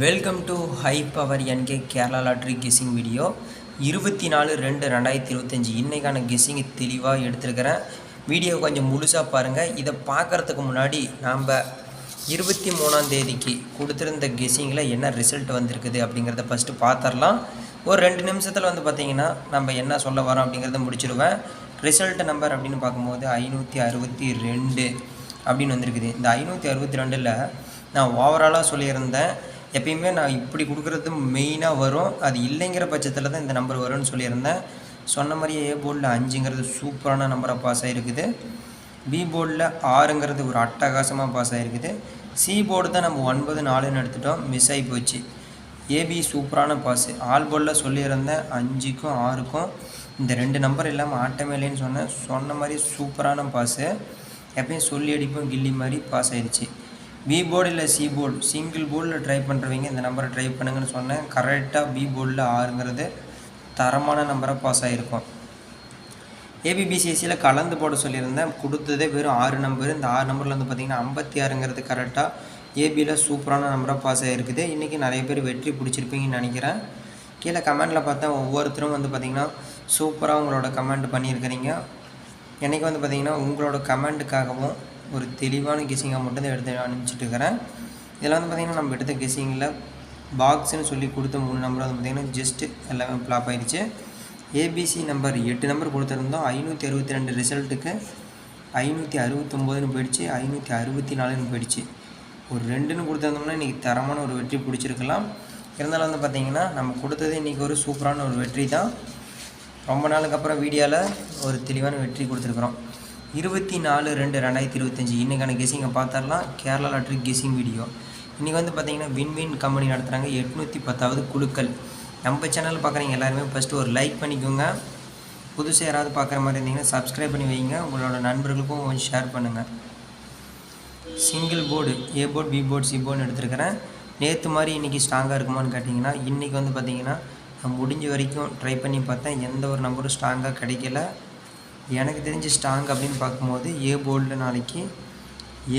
Welcome to high power NK Kerala lottery guessing video 24/2/2025 இன்றைக்கான கெஸ்ஸிங்கை தெளிவாக எடுத்துருக்கிறேன். வீடியோ கொஞ்சம் முழுசாக பாருங்கள். இதை பார்க்குறதுக்கு முன்னாடி நாம் 23ஆம் தேதிக்கு கொடுத்துருந்த கெஸ்ஸிங்கில் என்ன ரிசல்ட் வந்திருக்குது அப்படிங்கிறத ஃபஸ்ட்டு பார்த்துடலாம். ஒரு 2 நிமிஷத்தில் பார்த்திங்கன்னா நம்ம என்ன சொல்ல வரோம் அப்படிங்கிறத முடிச்சிடுவேன். ரிசல்ட் நம்பர் அப்படின்னு பார்க்கும்போது 562 அப்படின்னு வந்திருக்குது. இந்த 562ல் நான் ஓவராலாக சொல்லியிருந்தேன். எப்பயுமே நான் இப்படி கொடுக்குறது மெயினாக வரும், அது இல்லைங்கிற பட்சத்தில் தான் இந்த நம்பர் வரும்னு சொல்லியிருந்தேன். சொன்ன மாதிரியே ஏ போர்டில் 5ங்கிறது சூப்பரான நம்பராக பாஸ் ஆகிருக்குது. பி போர்டில் 6ங்கிறது ஒரு அட்டகாசமாக பாஸ் ஆகிருக்குது. சி போர்டு தான் நம்ம 9-4ன்னு எடுத்துட்டோம், மிஸ் ஆகி போச்சு. ஏபி சூப்பரான பாஸு. ஆல் போர்டில் சொல்லியிருந்தேன் 5க்கும் 6க்கும் இந்த 2 நம்பர் இல்லாமல் ஆட்டமே இல்லைன்னு சொன்ன மாதிரி சூப்பரான பாஸு. எப்பயும் சொல்லி அடிப்போம் கில்லி மாதிரி பாஸ் ஆகிடுச்சு. பி போர்டு இல்லை சி போர்டு, சிங்கிள் போர்டில் ட்ரை பண்ணுறவங்க இந்த நம்பரை ட்ரை பண்ணுங்கன்னு சொன்னேன். கரெக்டாக பி போர்டில் 6ங்கிறது தரமான நம்பராக பாஸ் ஆகிருக்கும். ஏபிபிசிஎஸ்சியில் கலந்து போட சொல்லியிருந்தேன், கொடுத்ததே வெறும் 6 நம்பர். இந்த 6 நம்பரில் பார்த்திங்கன்னா 56ங்கிறது கரெக்டாக ஏபியில் சூப்பரான நம்பராக பாஸ் ஆகிருக்குது. இன்றைக்கி நிறைய பேர் வெற்றி பிடிச்சிருப்பீங்கன்னு நினைக்கிறேன். கீழே கமெண்டில் பார்த்தா ஒவ்வொருத்தரும் பார்த்திங்கன்னா சூப்பராக உங்களோட கமெண்ட் பண்ணியிருக்கிறீங்க. இன்றைக்கி பார்த்திங்கன்னா உங்களோட கமெண்ட்டுக்காகவும் ஒரு தெளிவான கெஸ்ஸிங்காக மட்டும்தான் எடுத்து அனுப்பிச்சிட்டு இருக்கிறேன். இதில் பார்த்திங்கன்னா நம்ம எடுத்த கெஸ்ஸிங்கில் பாக்ஸ்ன்னு சொல்லி கொடுத்த 3 நம்பர் பார்த்திங்கன்னா ஜஸ்ட்டு எல்லாமே ஃப்ளாப் ஆகிடுச்சு. ஏபிசி நம்பர் 8 நம்பர் கொடுத்துருந்தோம். 562 ரிசல்ட்டுக்கு 569ன்னு போயிடுச்சு, 564ன்னு போயிடுச்சு. ஒரு 2ன்னு கொடுத்துருந்தோம்னா இன்றைக்கி தரமான ஒரு வெற்றி பிடிச்சிருக்கலாம். இருந்தாலும் பார்த்திங்கன்னா நம்ம கொடுத்தது இன்றைக்கி ஒரு சூப்பரான ஒரு வெற்றி தான். ரொம்ப நாளுக்கு அப்புறம் வீடியோவில் ஒரு தெளிவான வெற்றி கொடுத்துருக்குறோம். 24/2/2025 இன்றைக்கான கெஸ்ஸிங்கை பார்த்துடலாம். Kerala lottery guessing video. இன்றைக்கி பார்த்திங்கன்னா வின்வின் கம்பெனி நடத்துகிறாங்க 810வது குழுக்கள். நம்ம சேனல் பார்க்குறீங்க எல்லாருமே ஃபஸ்ட்டு ஒரு லைக் பண்ணிக்கோங்க. புதுசாக யாராவது பார்க்குற மாதிரி இருந்தீங்கன்னா சப்ஸ்கிரைப் பண்ணி வைங்க. உங்களோட நண்பர்களுக்கும் கொஞ்சம் ஷேர் பண்ணுங்கள். Single board A board, B board, C போர்டுன்னு எடுத்துருக்கிறேன். நேற்று மாதிரி இன்றைக்கி ஸ்ட்ராங்காக இருக்குமான்னு கேட்டிங்கன்னா இன்றைக்கி பார்த்திங்கன்னா நான் முடிஞ்ச வரைக்கும் ட்ரை பண்ணி பார்த்தேன். எந்த ஒரு நம்பரும் ஸ்ட்ராங்காக கிடைக்கல. எனக்கு தெரிஞ்ச ஸ்ட்ராங் அப்படின்னு பார்க்கும்போது ஏ போர்டில் நாளைக்கு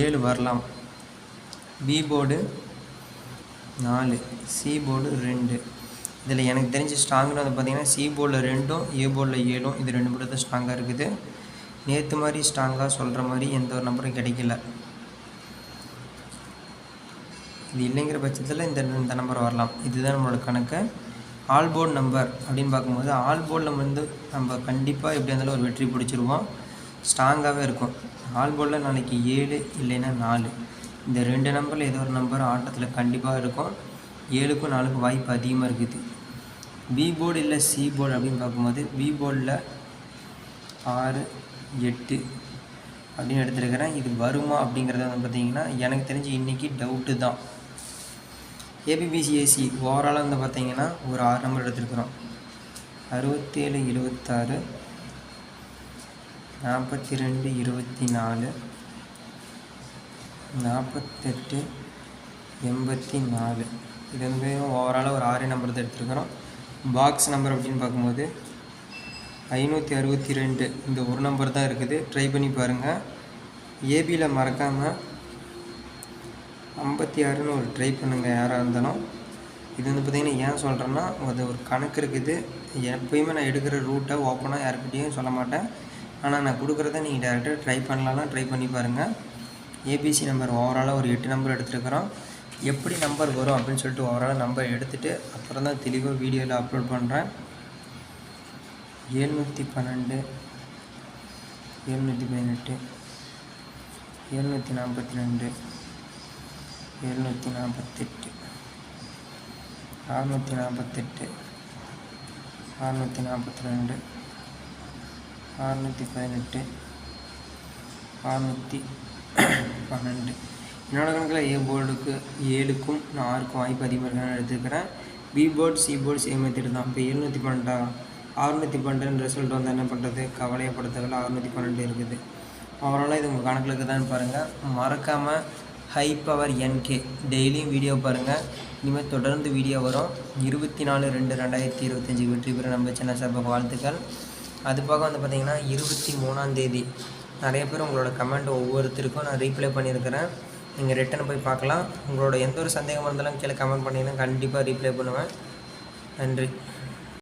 7 வரலாம், பி போர்டு 4, சி போர்டு 2. இதில் எனக்கு தெரிஞ்ச ஸ்ட்ராங்குன்னு பார்த்திங்கன்னா சி போர்டில் 2ம் ஏ போர்டில் 7ம் இது 2 போர்டு தான் ஸ்ட்ராங்காக இருக்குது. நேற்று மாதிரி ஸ்ட்ராங்காக சொல்கிற மாதிரி எந்த ஒரு நம்பரும் கிடைக்கல. இது இல்லைங்கிற பட்சத்தில் இந்த நம்பர் வரலாம். இதுதான் நம்மளோட கணக்கு. ஆல் போர்டு நம்பர் அப்படின்னு பார்க்கும்போது ஆல் போர்டில் நம்ம கண்டிப்பாக எப்படி இருந்தாலும் ஒரு வெற்றி பிடிச்சிருவோம். ஸ்ட்ராங்காகவே இருக்கும். ஆல் போர்டில் நாளைக்கு 7 இல்லைன்னா 4 இந்த 2 நம்பரில் ஏதோ ஒரு நம்பர் ஆட்டத்தில் கண்டிப்பாக இருக்கும். 7க்கும் 4க்கும் வாய்ப்பு அதிகமாக இருக்குது. பி போர்டு இல்லை சி போர்டு அப்படின்னு பார்க்கும்போது பி போர்டில் 6, 8 அப்படின்னு எடுத்துருக்கிறேன். இது வருமா அப்படிங்கிறத பார்த்திங்கன்னா எனக்கு தெரிஞ்சு இன்றைக்கி டவுட்டு தான். ஏபிபிசிஎஸ்சி ஓவராலாக பார்த்திங்கன்னா ஒரு 6 நம்பர் எடுத்துருக்குறோம். 67, 76, 42, 24, 48, 84. இது ஓவராலாக ஒரு 6 நம்பர் தான் எடுத்துருக்குறோம். பாக்ஸ் நம்பர் அப்படின்னு பார்க்கும்போது 562 இந்த ஒரு நம்பர் தான் இருக்குது. ட்ரை பண்ணி பாருங்கள். ஏபியில் மறக்காமல் 56ன்னு ஒரு ட்ரை பண்ணுங்கள் யாராக இருந்தாலும். இது பார்த்திங்கன்னா ஏன் சொல்கிறேன்னா அது ஒரு கணக்கு இருக்குது. எப்போயுமே நான் எடுக்கிற ரூட்டை ஓப்பனாக யாருக்கிட்டையும் சொல்ல மாட்டேன். ஆனால் நான் கொடுக்குறத நீங்கள் டேரெக்டாக ட்ரை பண்ணலாம்னா ட்ரை பண்ணி பாருங்கள். ஏபிசி நம்பர் ஓவராலாக ஒரு 8 நம்பர் எடுத்துருக்குறோம். எப்படி நம்பர் வரும் அப்படின்னு சொல்லிட்டு ஓவராலாக நம்பர் எடுத்துகிட்டு அப்புறம் தான் தெளிவாக வீடியோவில் அப்லோட் பண்ணுறேன். 712, 718, 742, 748, 648, 642, 618, 612. என்னோட கணக்கில் ஏ போர்டுக்கு 7க்கும் 6க்கும் வாய்ப்பு அதிகமாக இருக்கான்னு எடுத்துக்கிறேன். B board C board same method தான். இப்போ 712 612 ரிசல்ட் வந்து என்ன பண்ணுறது, கவலையப்படுத்தவில்லை. 612 இருக்குது. ஓவராலாக இது உங்கள் கணக்கில் இருக்குதான்னு பாருங்கள். மறக்காமல் ஹை பவர் என்கே டெய்லியும் வீடியோ பாருங்கள். இனிமேல் தொடர்ந்து வீடியோ வரும். 24/2/2025 வெற்றி பெற நம்ம சேனல் சார்பாக வாழ்த்துக்கள். அது போக பார்த்திங்கன்னா 23ஆம் தேதி நிறைய பேர் உங்களோட கமெண்ட் ஒவ்வொருத்தருக்கும் நான் ரீப்ளை பண்ணியிருக்கிறேன். நீங்கள் ரிட்டன் போய் பார்க்கலாம். உங்களோட எந்த ஒரு சந்தேகமாக இருந்தாலும் கீழே கமெண்ட் பண்ணிங்கன்னா கண்டிப்பாக ரீப்ளை பண்ணுவேன். நன்றி.